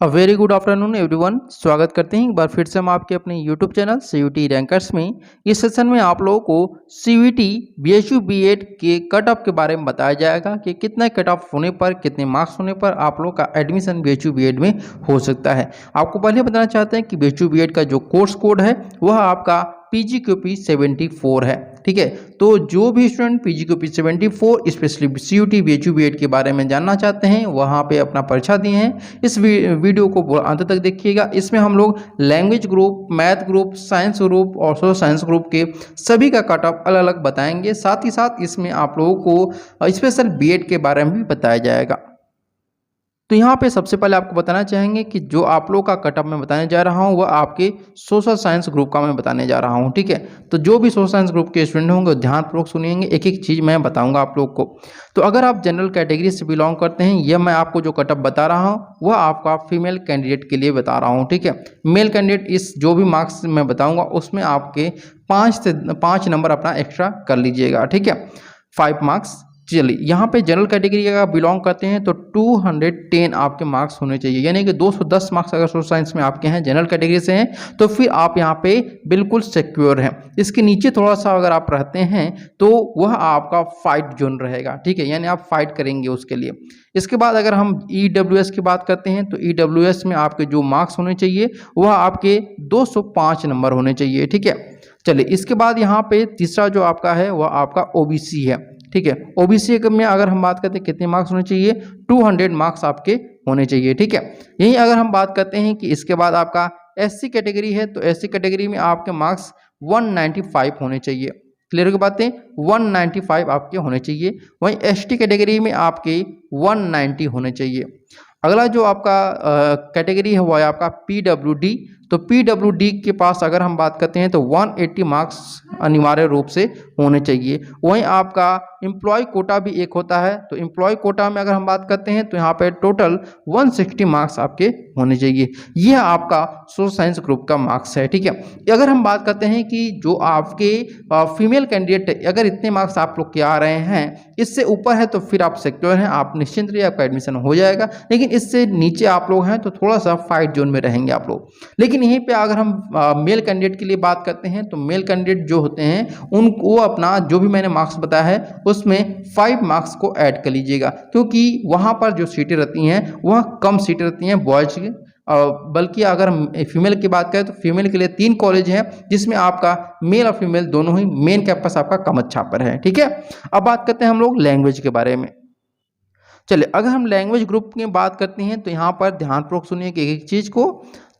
Very good afternoon everyone. स्वागत करते हैं एक बार फिर से हम आपके अपने यूट्यूब चैनल सीयूटी रैंकर्स में। इस सेशन में आप लोगों को सीयूटी बीएचयू बीएड के कट ऑफ के बारे में बताया जाएगा कि कितना कट ऑफ होने पर, कितने मार्क्स होने पर आप लोग का एडमिशन बीएचयू बीएड में हो सकता है। आपको पहले बताना चाहते हैं कि बीएचयू बीएड का जो कोर्स कोड है वह आपका PGQP 74 है। ठीक है, तो जो भी student PGQP 74 specially CUET BHU BEd के बारे में जानना चाहते हैं वहाँ पे अपना परीक्षा दिए हैं। इस वीडियो को अंत तक देखिएगा। इसमें हम लोग language group, math group, science group और सोशल साइंस ग्रुप के सभी का कट ऑफ अलग अलग बताएंगे। साथ ही साथ इसमें आप लोगों को स्पेशल बीएड के बारे में भी बताया जाएगा। तो यहाँ पे सबसे पहले आपको बताना चाहेंगे कि जो आप लोग का कट ऑफ मैं बताने जा रहा हूँ वह आपके सोशल साइंस ग्रुप का मैं बताने जा रहा हूँ। ठीक है, तो जो भी सोशल साइंस ग्रुप के स्टूडेंट होंगे ध्यानपूर्वक सुनिएंगे, एक एक चीज़ मैं बताऊँगा आप लोग को। तो अगर आप जनरल कैटेगरी से बिलोंग करते हैं, यह मैं आपको जो कट ऑफ बता रहा हूँ वह आपका फीमेल कैंडिडेट के लिए बता रहा हूँ। ठीक है, मेल कैंडिडेट इस जो भी मार्क्स मैं बताऊँगा उसमें आपके 5 नंबर अपना एक्स्ट्रा कर लीजिएगा। ठीक है, 5 मार्क्स। चलिए, यहाँ पे जनरल कैटेगरी का बिलोंग करते हैं तो 210 आपके मार्क्स होने चाहिए, यानी कि 210 मार्क्स अगर सोशल साइंस में आपके हैं, जनरल कैटेगरी से हैं, तो फिर आप यहाँ पे बिल्कुल सिक्योर हैं। इसके नीचे थोड़ा सा अगर आप रहते हैं तो वह आपका फाइट जोन रहेगा। ठीक है, यानी आप फाइट करेंगे उसके लिए। इसके बाद अगर हम EWS की बात करते हैं तो EWS में आपके जो मार्क्स होने चाहिए वह आपके 205 नंबर होने चाहिए। ठीक है, चलिए इसके बाद यहाँ पे तीसरा जो आपका है वह आपका OBC है। ठीक है, ओबीसी में अगर हम बात करते हैं कितने मार्क्स होने चाहिए, 200 मार्क्स आपके होने चाहिए। ठीक है, यही अगर हम बात करते हैं कि इसके बाद आपका SC कैटेगरी है तो SC कैटेगरी में आपके मार्क्स 195 होने चाहिए। क्लियर की बातें, 195 आपके होने चाहिए। वहीं ST कैटेगरी में आपके 190 होने चाहिए। अगला जो आपका कैटेगरी है वह है आपका PWD। तो PWD के पास अगर हम बात करते हैं तो 180 मार्क्स अनिवार्य रूप से होने चाहिए। वहीं आपका एम्प्लॉय कोटा भी एक होता है, तो एम्प्लॉय कोटा में अगर हम बात करते हैं तो यहाँ पे टोटल 160 मार्क्स आपके होने चाहिए। यह आपका सोशल साइंस ग्रुप का मार्क्स है। ठीक है, अगर हम बात करते हैं कि जो आपके फीमेल कैंडिडेट अगर इतने मार्क्स आप लोग के आ रहे हैं, इससे ऊपर है तो फिर आप सिक्योर हैं, आप निश्चिंत रहिए, आपका एडमिशन हो जाएगा। लेकिन इससे नीचे आप लोग हैं तो थोड़ा सा फाइट जोन में रहेंगे आप लोग। लेकिन यहीं पे अगर हम मेल कैंडिडेट के लिए बात करते हैं तो मेल कैंडिडेट जो होते हैं उनको अपना जो भी मैंने मार्क्स बताया है उसमें 5 मार्क्स को ऐड कर लीजिएगा, क्योंकि वहाँ पर जो सीटें रहती हैं वह कम सीटें रहती हैं बॉयज़ की। बल्कि अगर हम फीमेल की बात करें तो फीमेल के लिए 3 कॉलेज हैं जिसमें आपका मेल और फीमेल दोनों ही मेन कैंपस आपका कमच्छा पर है। ठीक है, अब बात करते हैं हम लोग लैंग्वेज के बारे में। चलिए, अगर हम लैंग्वेज ग्रुप की बात करते हैं तो यहाँ पर ध्यानपूर्वक सुनिए कि एक चीज़ को।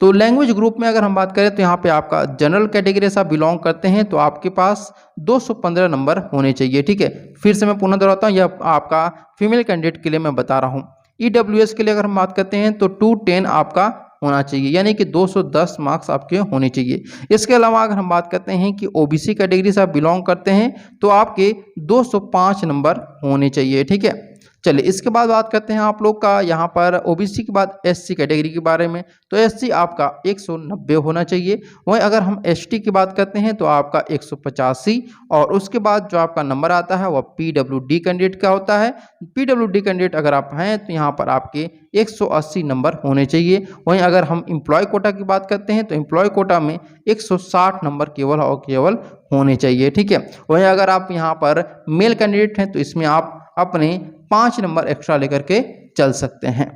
तो लैंग्वेज ग्रुप में अगर हम बात करें तो यहाँ पे आपका जनरल कैटेगरी से आप बिलोंग करते हैं तो आपके पास 215 नंबर होने चाहिए। ठीक है, फिर से मैं पुनः दोहराता हूँ, यह आपका फीमेल कैंडिडेट के लिए मैं बता रहा हूँ। EWS के लिए अगर हम बात करते हैं तो 210 आपका होना चाहिए, यानी कि 210 मार्क्स आपके होने चाहिए। इसके अलावा अगर हम बात करते हैं कि OBC कैटेगरी से आप बिलोंग करते हैं तो आपके 205 नंबर होने चाहिए। ठीक है, चलिए इसके बाद बात करते हैं आप लोग का यहाँ पर OBC के बाद SC कैटेगरी के बारे में। तो SC आपका 190 होना चाहिए। वहीं अगर हम ST की बात करते हैं तो आपका 185, और उसके बाद जो आपका नंबर आता है वह PWD कैंडिडेट का होता है। PWD कैंडिडेट अगर आप हैं तो यहाँ पर आपके 180 नंबर होने चाहिए। वहीं अगर हम एम्प्लॉय कोटा की बात करते हैं तो एम्प्लॉय कोटा में 160 नंबर केवल और केवल होने चाहिए। ठीक है, वहीं अगर आप यहाँ पर मेल कैंडिडेट हैं तो इसमें आप अपने 5 नंबर एक्स्ट्रा लेकर के चल सकते हैं।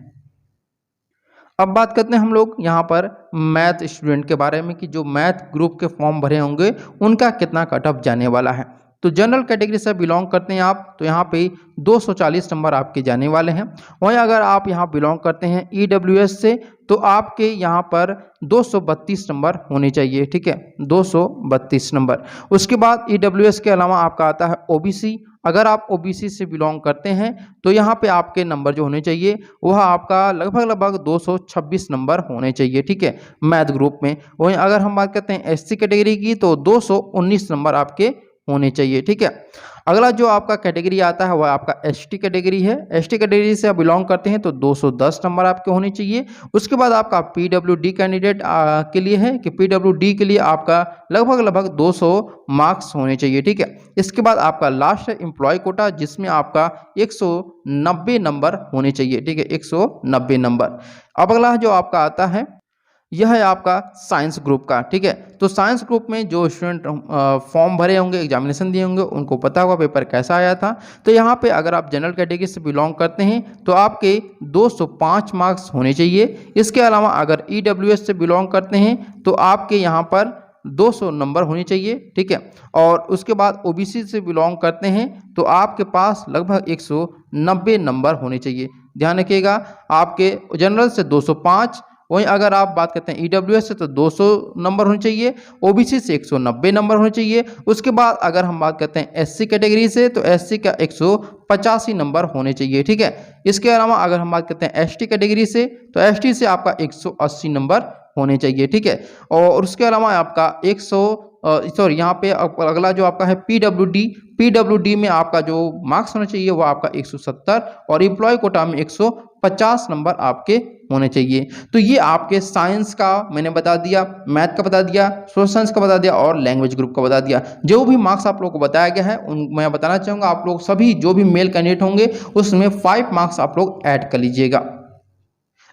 अब बात करते हैं हम लोग यहाँ पर मैथ स्टूडेंट के बारे में कि जो मैथ ग्रुप के फॉर्म भरे होंगे उनका कितना कट ऑफ जाने वाला है। तो जनरल कैटेगरी से बिलोंग करते हैं आप तो यहाँ पे 240 नंबर आपके जाने वाले हैं। वहीं अगर आप यहाँ बिलोंग करते हैं EWS से तो आपके यहाँ पर 232 नंबर होने चाहिए। ठीक है, 232 नंबर। उसके बाद EWS के अलावा आपका आता है OBC। अगर आप OBC से बिलोंग करते हैं तो यहाँ पे आपके नंबर जो होने चाहिए वह आपका लगभग 226 नंबर होने चाहिए। ठीक है, मैथ ग्रुप में। वहीं अगर हम बात करते हैं SC कैटेगरी की तो 219 नंबर आपके होने चाहिए। ठीक है, अगला जो आपका कैटेगरी आता है वह आपका ST कैटेगरी है। ST कैटेगरी से आप बिलोंग करते हैं तो 210 नंबर आपके होने चाहिए। उसके बाद आपका PWD कैंडिडेट के लिए है कि PWD के लिए आपका लगभग 200 मार्क्स होने चाहिए। ठीक है, इसके बाद आपका लास्ट है एम्प्लॉय कोटा, जिसमें आपका 190 नंबर होने चाहिए, ठीक है, 190 नंबर। अब अगला जो आपका आता है यह है आपका साइंस ग्रुप का, ठीक है। तो साइंस ग्रुप में जो स्टूडेंट फॉर्म भरे होंगे, एग्जामिनेशन दिए होंगे, उनको पता होगा पेपर कैसा आया था। तो यहाँ पे अगर आप जनरल कैटेगरी से बिलोंग करते हैं तो आपके 205 मार्क्स होने चाहिए। इसके अलावा अगर ईडब्ल्यूएस से बिलोंग करते हैं तो आपके यहाँ पर 200 नंबर होने चाहिए, ठीक है। और उसके बाद ओबीसी से बिलोंग करते हैं तो आपके पास लगभग 190 नंबर होने चाहिए। ध्यान रखिएगा, आपके जनरल से 205, वहीं अगर आप बात करते हैं ईडब्ल्यूएस से तो 200 नंबर होने चाहिए, ओबीसी से 190 नंबर होने चाहिए। उसके बाद अगर हम बात करते हैं एससी कैटेगरी से तो एससी का 185 नंबर होने चाहिए, ठीक है। इसके अलावा अगर हम बात करते हैं एसटी कैटेगरी से तो एसटी से आपका 180 नंबर होने चाहिए, ठीक है। और उसके अलावा आपका यहाँ पे अगला जो आपका है पीडब्ल्यूडी में आपका जो मार्क्स होना चाहिए वो आपका 170 और एम्प्लॉय कोटा में 150 नंबर आपके होने चाहिए। तो ये आपके साइंस का मैंने बता दिया, मैथ का बता दिया, सोशल साइंस का बता दिया और लैंग्वेज ग्रुप का बता दिया। जो भी मार्क्स आप लोगों को बताया गया है उन मैं बताना चाहूँगा, आप लोग सभी जो भी मेल कैंडिडेट होंगे उसमें 5 मार्क्स आप लोग ऐड कर लीजिएगा।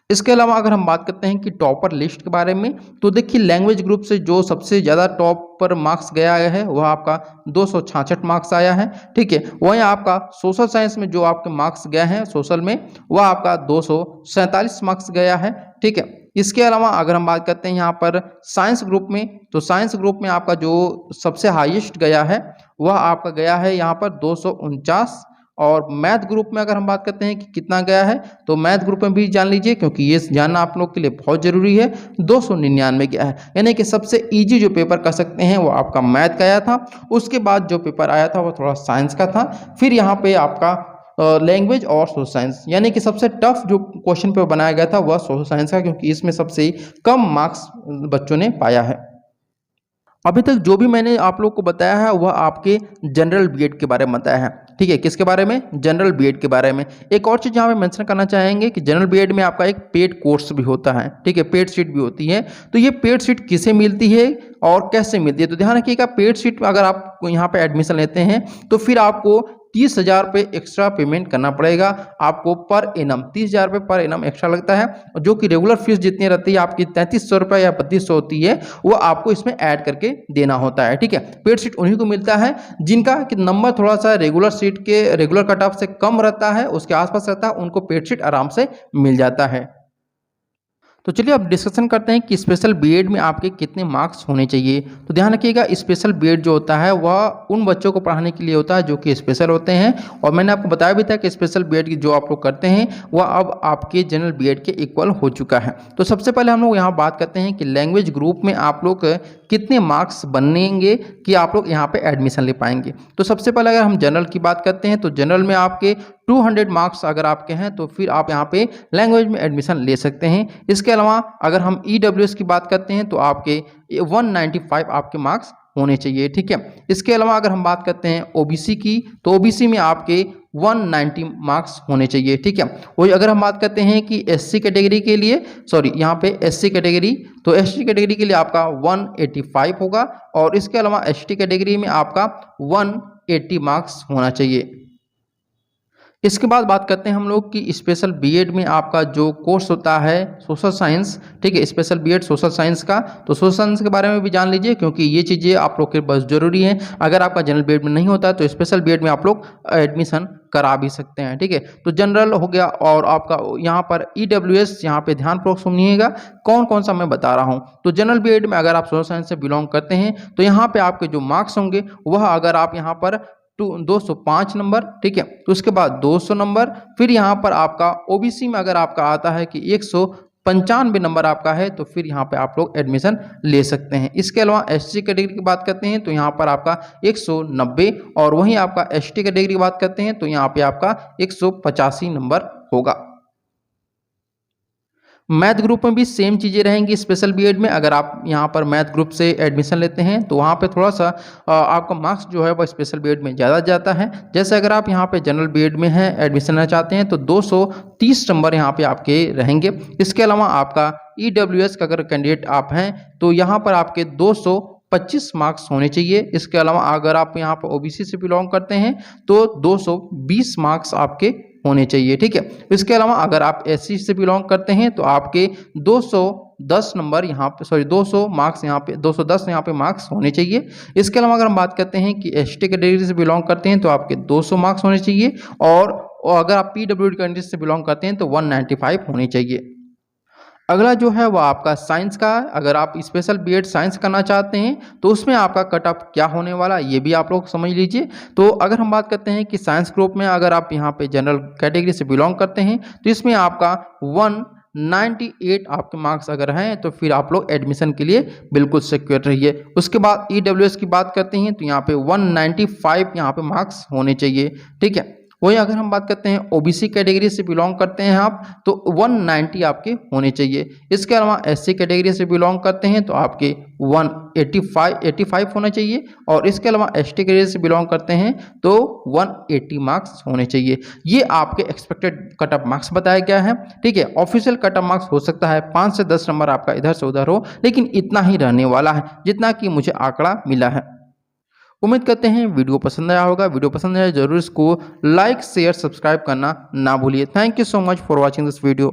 इसके अलावा अगर हम बात करते हैं कि टॉपर लिस्ट के बारे में, तो देखिए लैंग्वेज ग्रुप से जो सबसे ज़्यादा टॉप पर मार्क्स गया है वह आपका 266 मार्क्स आया है, ठीक है। वहीं आपका सोशल साइंस में जो आपके मार्क्स गए हैं सोशल में वह आपका 247 मार्क्स गया है, ठीक है। इसके अलावा अगर हम बात करते हैं यहाँ पर साइंस ग्रुप में, तो साइंस ग्रुप में आपका जो सबसे हाईएस्ट गया है वह आपका गया है यहाँ पर 249। और मैथ ग्रुप में अगर हम बात करते हैं कि कितना गया है तो मैथ ग्रुप में भी जान लीजिए, क्योंकि ये जानना आप लोग के लिए बहुत जरूरी है। 299 गया है, यानी कि सबसे इजी जो पेपर कर सकते हैं वो आपका मैथ का आया था। उसके बाद जो पेपर आया था वो थोड़ा साइंस का था, फिर यहाँ पे आपका लैंग्वेज और सोशल साइंस, यानी कि सबसे टफ जो क्वेश्चन पेपर बनाया गया था वह सोशल साइंस का, क्योंकि इसमें सबसे कम मार्क्स बच्चों ने पाया है। अभी तक जो भी मैंने आप लोग को बताया है वह आपके जनरल बीएड के बारे में बताया है, ठीक है। किसके बारे में? जनरल बीएड के बारे में। एक और चीज़ यहाँ पे मेंशन करना चाहेंगे कि जनरल बीएड में आपका एक पेड कोर्स भी होता है, ठीक है, पेड सीट भी होती है। तो ये पेड सीट किसे मिलती है और कैसे मिलती है, तो ध्यान रखिएगा, पेड सीट अगर आप यहाँ पे एडमिशन लेते हैं तो फिर आपको 30,000 रुपये एक्स्ट्रा पेमेंट करना पड़ेगा आपको पर एनम। 30,000 रुपये पर एनम एक्स्ट्रा लगता है, जो कि रेगुलर फीस जितनी रहती है आपकी 3300 रुपये या 3200 होती है, वो आपको इसमें ऐड करके देना होता है, ठीक है। पेड सीट उन्हीं को मिलता है जिनका कि नंबर थोड़ा सा रेगुलर सीट के रेगुलर कट ऑफ से कम रहता है, उसके आसपास रहता है, उनको पेड सीट आराम से मिल जाता है। तो चलिए अब डिस्कशन करते हैं कि स्पेशल बीएड में आपके कितने मार्क्स होने चाहिए। तो ध्यान रखिएगा, स्पेशल बीएड जो होता है वह उन बच्चों को पढ़ाने के लिए होता है जो कि स्पेशल होते हैं, और मैंने आपको बताया भी था कि स्पेशल बीएड जो आप लोग करते हैं वह अब आपके जनरल बीएड के इक्वल हो चुका है। तो सबसे पहले हम लोग यहाँ बात करते हैं कि लैंग्वेज ग्रुप में आप लोग कितने मार्क्स बनेंगे कि आप लोग यहाँ पे एडमिशन ले पाएंगे। तो सबसे पहले अगर हम जनरल की बात करते हैं तो जनरल में आपके 200 मार्क्स अगर आपके हैं तो फिर आप यहाँ पे लैंग्वेज में एडमिशन ले सकते हैं। इसके अलावा अगर हम ईडब्ल्यूएस की बात करते हैं तो आपके 195 आपके मार्क्स होने चाहिए, ठीक है। इसके अलावा अगर हम बात करते हैं ओबीसी की तो ओबीसी में आपके 190 मार्क्स होने चाहिए, ठीक है। वही अगर हम बात करते हैं कि एससी कैटेगरी के लिए, सॉरी यहाँ पे एससी कैटेगरी, तो एससी कैटेगरी के लिए आपका 185 होगा, और इसके अलावा एसटी कैटेगरी में आपका 180 मार्क्स होना चाहिए। इसके बाद बात करते हैं हम लोग कि स्पेशल बीएड में आपका जो कोर्स होता है सोशल साइंस, ठीक है, स्पेशल बीएड सोशल साइंस का, तो सोशल साइंस के बारे में भी जान लीजिए, क्योंकि ये चीज़ें आप लोग के पास जरूरी हैं। अगर आपका जनरल बीएड में नहीं होता तो स्पेशल बीएड में आप लोग एडमिशन करा भी सकते हैं, ठीक है। तो जनरल हो गया, और आपका यहाँ पर ईडब्ल्यूएस, यहाँ पे ध्यानपूर्वक सुनिएगा कौन कौन सा मैं बता रहा हूँ। तो जनरल बीएड में अगर आप सोशल साइंस से बिलोंग करते हैं तो यहाँ पे आपके जो मार्क्स होंगे वह अगर आप यहाँ पर 205 नंबर, ठीक है, तो उसके बाद 200 नंबर, फिर यहाँ पर आपका ओबीसी में अगर आपका आता है कि 195 नंबर आपका है तो फिर यहाँ पे आप लोग एडमिशन ले सकते हैं। इसके अलावा एससी कैटेगरी की बात करते हैं तो यहाँ पर आपका 190, और वहीं आपका एसटी कैटेगरी की बात करते हैं तो यहाँ पे आपका 185 नंबर होगा। मैथ ग्रुप में भी सेम चीज़ें रहेंगी स्पेशल बीएड में। अगर आप यहाँ पर मैथ ग्रुप से एडमिशन लेते हैं तो वहाँ पे थोड़ा सा आपका मार्क्स जो है वह स्पेशल बीएड में ज़्यादा जाता है। जैसे अगर आप यहाँ पे जनरल बीएड में हैं एडमिशन लेना चाहते हैं तो 230 नंबर यहाँ पे आपके रहेंगे। इसके अलावा आपका ईडब्ल्यूएस का अगर कैंडिडेट आप हैं तो यहाँ पर आपके 25 मार्क्स होने चाहिए। इसके अलावा अगर आप यहाँ पर ओबीसी से बिलोंग करते हैं तो 220 मार्क्स आपके होने चाहिए, ठीक है। इसके अलावा अगर आप एससी से बिलोंग करते हैं तो आपके 210 नंबर यहाँ पे 200 मार्क्स यहाँ पे 210 यहाँ पे मार्क्स होने चाहिए। इसके अलावा अगर हम बात करते हैं कि एसटी कैटेगरी से बिलोंग करते हैं तो आपके 200 मार्क्स होने चाहिए और अगर आप पीडब्ल्यूडी कैटेगरी से बिलोंग करते हैं तो 195 होने चाहिए। अगला जो है वो आपका साइंस का है। अगर आप स्पेशल बीएड साइंस करना चाहते हैं तो उसमें आपका कट ऑफ क्या होने वाला है ये भी आप लोग समझ लीजिए। तो अगर हम बात करते हैं कि साइंस ग्रुप में अगर आप यहाँ पे जनरल कैटेगरी से बिलोंग करते हैं तो इसमें आपका 198 आपके मार्क्स अगर हैं तो फिर आप लोग एडमिशन के लिए बिल्कुल सिक्योर रहिए। उसके बाद ईडब्ल्यूएस की बात करते हैं तो यहाँ पे 195 यहाँ पे मार्क्स होने चाहिए, ठीक है। वही अगर हम बात करते हैं ओबीसी कैटेगरी से बिलोंग करते हैं आप तो 190 आपके होने चाहिए। इसके अलावा एससी कैटेगरी से बिलोंग करते हैं तो आपके 185 होना चाहिए और इसके अलावा एसटी कैटेगरी से बिलोंग करते हैं तो 180 मार्क्स होने चाहिए। ये आपके एक्सपेक्टेड कट ऑफ मार्क्स बताया गया है, ठीक है। ऑफिशियल कट ऑफ मार्क्स हो सकता है 5 से 10 नंबर आपका इधर से उधर हो, लेकिन इतना ही रहने वाला है जितना कि मुझे आंकड़ा मिला है। उम्मीद करते हैं वीडियो पसंद आया होगा। वीडियो पसंद आया जरूर इसको लाइक शेयर सब्सक्राइब करना ना भूलिए। Thank you so much for watching this video.